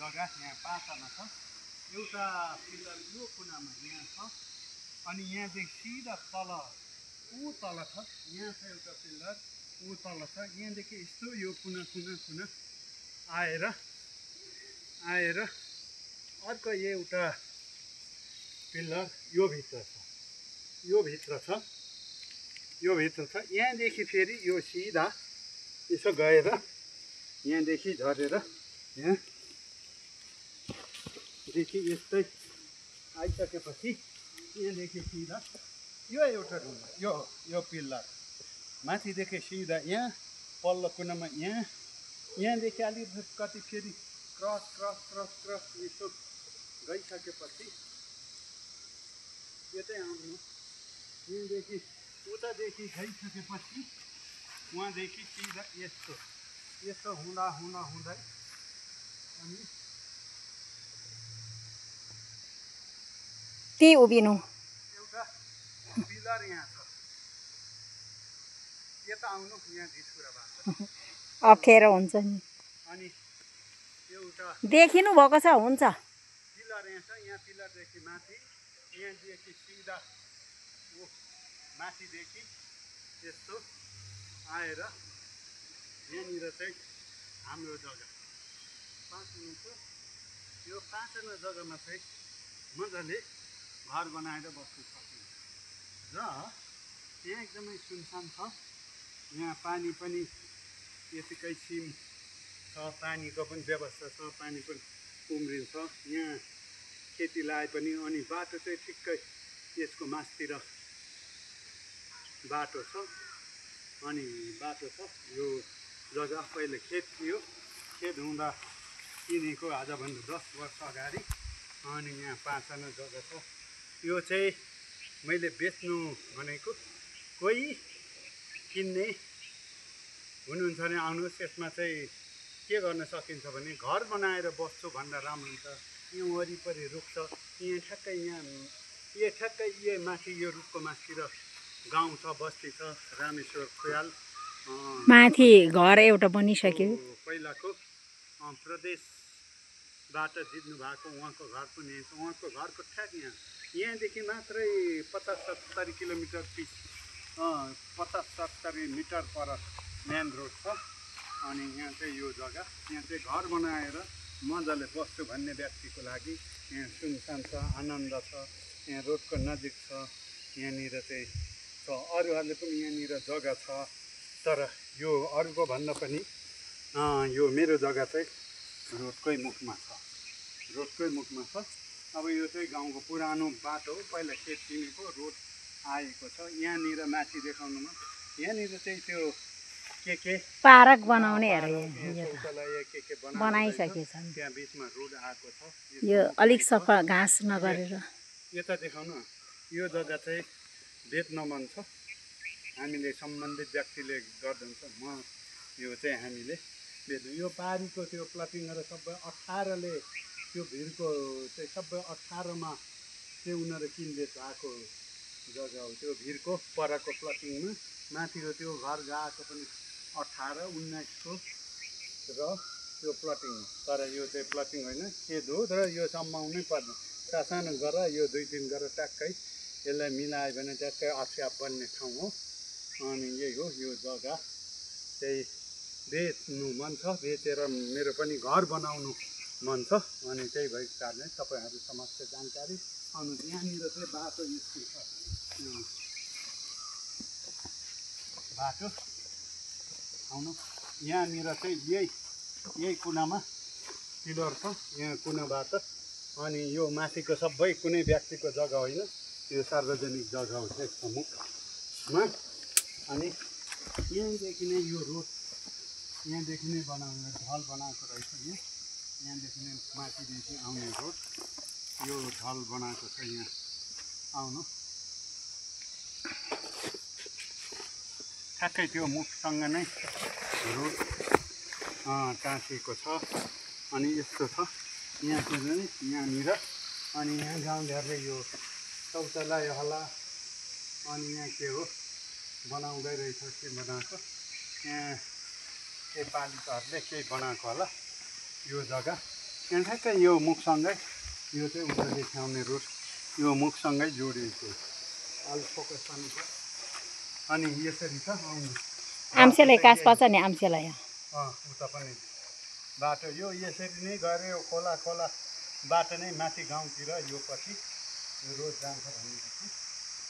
जग्गा यहाँ 5 छ। एउटा पिलर यो कुनामा यहाँ छ अनि यहाँदेखि सिधा तल ऊ तल छ, यहाँ छ एउटा पिलर ऊ तल छ। यहाँदेखि यस्तो यो कुना आएर अर्को एउटा पिलर यो भित्र छ। यहाँदेखि फेरि यो सिधा यसो गएर यहाँदेखि झरेर यहाँदेखि यस्तै आइसकेपछि यहाँदेखि सिधा यो एउटा ढुङ्गा यो पिलर माथिदेखि सिधा यहाँ पल्लो कुनामा यहाँदेखि अलिकति फेरि क्रस यसो गइसकेपछि यतै आउनु, यहाँदेखि उतादेखि गइसकेपछि उहाँदेखि सिधा यस्तो हुँदै अनि त्यही उभिनु एउटा पिलर यहाँ छ। यता आउनु, यहाँ ढिस्कुरा भएको अप्ठ्यारो हुन्छ नि। अनि एउटा देखिनु भएको छ, हुन्छ। पिलर यहाँ छ, यहाँ पिलरदेखि माथि यहाँदेखि सिधा माथिदेखि यस्तो आएर यहाँनिर चाहिँ हाम्रो जग्गा 5 छ। यो 5 जग्गामा चाहिँ मजाले घर बनाएर बस्नु सकिन्छ र यहाँ एकदमै सुनसान छ। यहाँ पानी पनि यतिकै सिम छ, पानीको पनि व्यवस्था छ, पानी पनि उम्रिन्छ। यहाँ खेती लाए पनि अनि बाटो चाहिँ ठिक्कै यसको मास्तिर बाटो छ यो जग्गा पहिले खेत थियो, खेत हुँदा किनेको आजभन्दा 10 वर्ष अगाडि। अनि यहाँ 5 जग्गा छ। यो चाहिँ मैले बेच्नु भनेको, कोही किन्ने हुनुहुन्छ भने आउनुहोस्। यसमा चाहिँ के गर्न सकिन्छ भने घर बनाएर बस्छु भन्दा राम्रो हुन्छ। यो वरिपरि रुख छ, यहाँ ठ्याक्कै माथि यो रुखको माथितिर गाउँ छ, बस्ती छ, रामेश्वर खोयाल माथि घर एउटा बनिसक्यो। पहिलाको प्रदेशबाट जित्नु भएको उहाँको घर पनि यहाँ छ। उहाँको घरको ठ्याक यहाँदेखि मात्रै 50-70 किलोमिटर 50-70 मिटर पर मेन रोड छ। अनि यहाँ चाहिँ यो जग्गा, यहाँ चाहिँ घर बनाएर मजाले बस्छु भन्ने व्यक्तिको लागि यहाँ सुनसान छ, आनन्द छ। यहाँ रोडको नजिक छ, यहाँनिर चाहिँ छ। अरूहरूले पनि यहाँनिर जग्गा छ, तर यो अरूको भन्दा पनि यो मेरो जग्गा चाहिँ रोडकै मुखमा छ। अब यो चाहिँ गाउँको पुरानो बाटो हो, पहिला खेत किनेको रोड आएको छ। यहाँनिर माथि देखाउनुमा यहाँनिर चाहिँ त्यो के पार्क बनाउने बनाइसकेको छ। त्यहाँ बिचमा रोड आएको छ। यो अलिक सफा घाँस नगरेर यता देखाउनु। यो जग्गा चाहिँ बेच्न मन छ, हामीले सम्बन्धित व्यक्तिले गर्नुहुन्छ। यो चाहिँ हामीले बेच्नु। यो पारीको त्यो प्लटिङहरू सबै 18ले त्यो भिरको चाहिँ सबै 18मा चाहिँ उनीहरू किन्दै भएको जग्गा हो। त्यो भिरको परको प्लटिङमा माथिको त्यो घर गएको पनि 18, 1900 र त्यो प्लटिङ हो। तर यो चाहिँ प्लटिङ होइन, खेद हो। र यो सम्माउनै पर्ने सानो गरेर यो 2-3 गरेर ट्याक्कै यसलाई मिलायो भने ट्याक्कै अफ्याप बन्ने ठाउँ हो। अनि यही हो, यो जग्गा चाहिँ बेच्नु मन छ, बेचेर मेरो पनि घर बनाउनु मन छ। अनि त्यही भएको कारणले तपाईँहरू समक्ष जानकारी आउनु। यहाँनिर चाहिँ बाटो यस्तो छ, बाटो आउनु। यहाँनिर चाहिँ यही कुनामा पिलर छ, यहाँ कुनाबाट। अनि यो माथिको सबै कुनै व्यक्तिको जग्गा होइन, यो सार्वजनिक जग्गा हो यसको मुखमा। अनि यहाँदेखि नै यो रोड यहाँदेखि नै बनाउने ढल बनाएको रहेछ। यहाँदेखि नै माथिदेखि आउने रोड यो ढल बनाएको छ। यहाँ आउनु, ठ्याक्कै त्यो मुखसँग नै रोड टाँसिएको छ। अनि यस्तो छ यहाँनिर। अनि यहाँ गाउँघरले यो शौचालय होला, अनि यहाँ के हो बनाउँदै रहेछ, के बनाएको यहाँ के पालिकाहरूले केही बनाएको होला। यो जग्गा यहाँ ठ्याक्कै यो मुखसँगै यो चाहिँ उता देखाउने रोड यो मुखसँगै जोडिएको अलि फोकस पनि छ अनि यसरी छ आउनु आम्सेलाई कास पर्छ नि आम्सेलाई उता पनि बाटो यो यसरी नै गएर यो खोला खोला बाटो नै माथि गाउँतिर यो पछि यो रोड जान्छ भनेपछि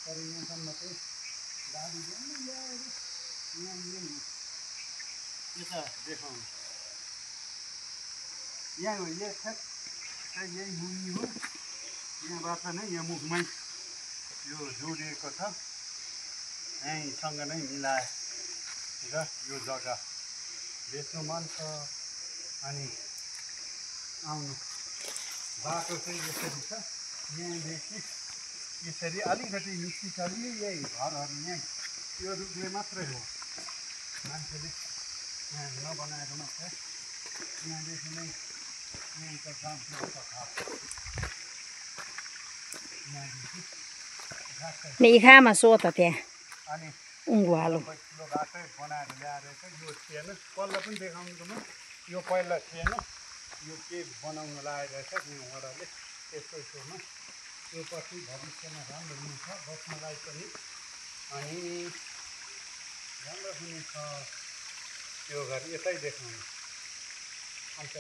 तर यहाँसम्म चाहिँ गाडी यहाँनिर यता देखाउनु यहाँ हो यो ठ्याक्कै यही मुनि हो यहाँबाट नै यहाँ मुखमै यो जोडिएको छ यहीँसँग नै मिलाएर यो जग्गा बेच्नु मन छ अनि आउनु बाटो चाहिँ यसरी छ यहाँदेखि यसरी अलिकति मिस्टी चल्यो यही घरहरू यहीँ यो रुखले मात्रै हो मान्छेले यहाँ नबनाएर मात्रै यहाँदेखि नै यहीँको गाउँतिर छ घर यहाँदेखि इखामा सो त त्यहाँ अनि उङ्गुवालो ठुलो बाटै बनाएर ल्याएर चाहिँ यो थिएन पहिला पनि देखाउनु त म यो पहिला थिएन यो के बनाउन लागेको छ यहाँ वडाले यस्तो यस्तोमा यो पछि भविष्यमा राम्रो हुनेछ बस्नलाई पनि अनि राम्रो हुनेछ त्यो घर यतै देखाउनु अन्त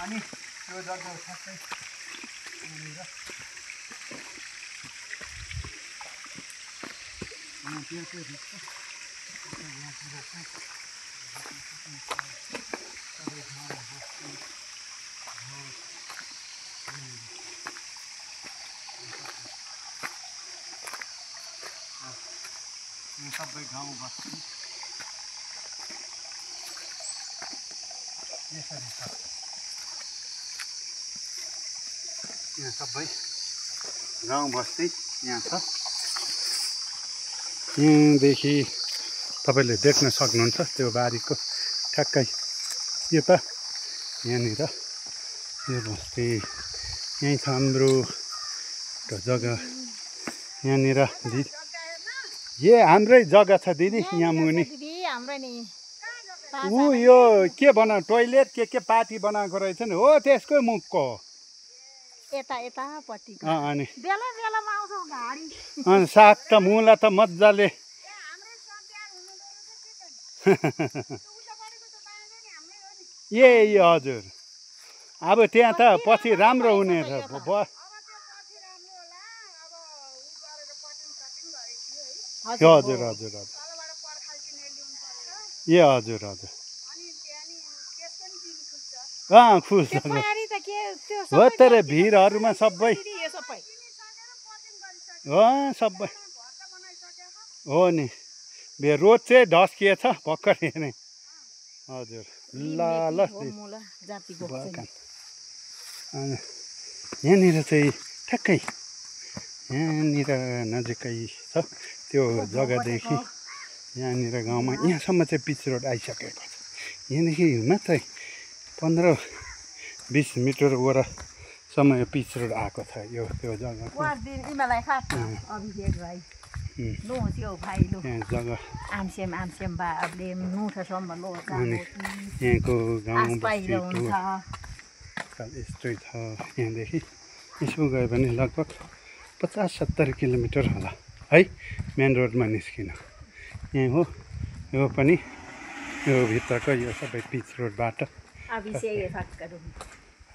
अनि त्यो जग्गा ठ्याक्कै यहाँनिर त्यो चाहिँ देख्छ यहाँतिर चाहिँ सबै गाउँ बस्ती यसरी छ यहाँ सबै गाउँ बस्ती यहाँ छ यहाँदेखि तपाईँले देख्न सक्नुहुन्छ त्यो बारीको ठ्याक्कै यो त यहाँनिर यो बस्ती यहीँ छ हाम्रो एउटा जग्गा यहाँनिर दिदी हाम्रै जग्गा छ दिदी यहाँ मुनि ऊ यो के बना टोइलेट के पार्टी बनाएको रहेछ नि हो त्यसकै मुखको अनि साग त मुला त मजाले ए हजुर अब त्यहाँ त पछि राम्रो हुने हजुर हजुर हजुर ए हजुर हजुर खुल्छ हो तर भिडहरूमा सबै सबै हो नि रोड चाहिँ ढस्किएछ भर्खर नै हजुर ल यहाँनिर चाहिँ ठ्याक्कै यहाँनिर नजिकै छ त्यो जग्गादेखि यहाँनिर गाउँमा यहाँसम्म चाहिँ पिच रोड आइसकेको छ यहाँदेखि मात्रै 15-20 मिटर वरसम्म यो पिच रोड आएको छ यो त्यो जग्गा यहाँको गाउँ यस्तै छ यहाँदेखि यसो गयो भने लगभग 50-70 किलोमिटर होला है मेन रोडमा निस्किन यहाँ हो यो पनि यो भित्रको यो सबै पिच रोडबाट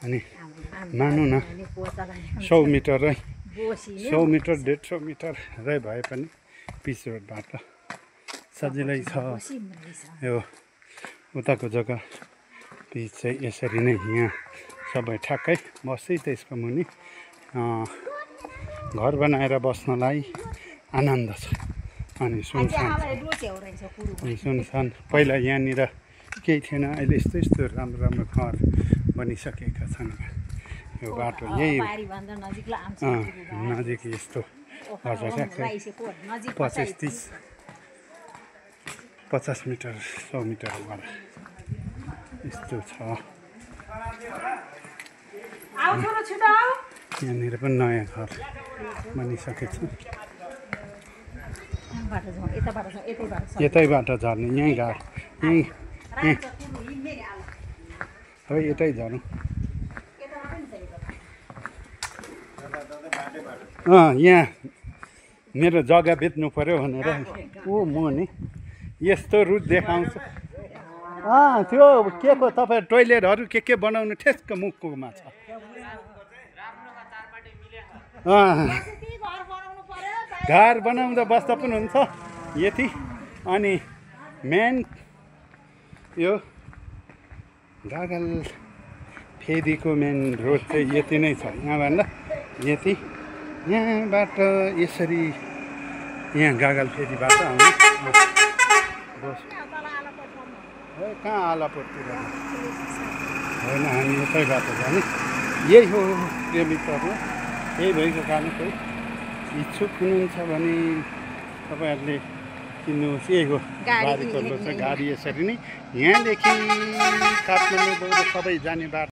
अनि मानौँ न 100 मिटरै 100 मिटर 150 मिटरै भए पनि पिच रोडबाट सजिलै छ यो उताको जग्गा पिच चाहिँ यसरी नै यहाँ सबै ठ्याक्कै बस्दै त्यसको मुनि घर बनाएर बस्नलाई आनन्द छ अनि सुनसान पहिला यहाँनिर केही थिएन अहिले यस्तो यस्तो राम्रो राम्रो घर बनिसकेका छन् यो बाटो यही नजिक यस्तो गर्छ ठ्याक्कै 25-30-50 मिटर 100 मिटरबाट यस्तो छ यहाँनिर पनि नयाँ घर बनिसकेको छ यतैबाट झर्ने यहीँ घर यहीँ हो यतै झरौँ यहाँ मेरो जग्गा बेच्नु पऱ्यो भनेर ऊ म नि यस्तो रुट देखाउँछ त्यो के को तपाईँ टोइलेटहरू के बनाउनु ठेस्क मुखमा छ घर बनाउँदा बस्दा पनि हुन्छ यति अनि मेन यो गागल फेदीको मेन रोड चाहिँ यति नै छ यहाँभन्दा यति यहाँबाट यसरी यहाँ गागल फेदीबाट आउने कहाँ आलापुरतिर होइन हामी यतै बाटो जाने यही हो प्रेमिकहरू यही भएको कारण कोही इच्छुक हुनुहुन्छ भने तपाईँहरूले किन्नुहोस् यही हो गाडी चल्नु छ गाडी यसरी नै यहाँदेखि काठमाडौँ सबै जाने बाटो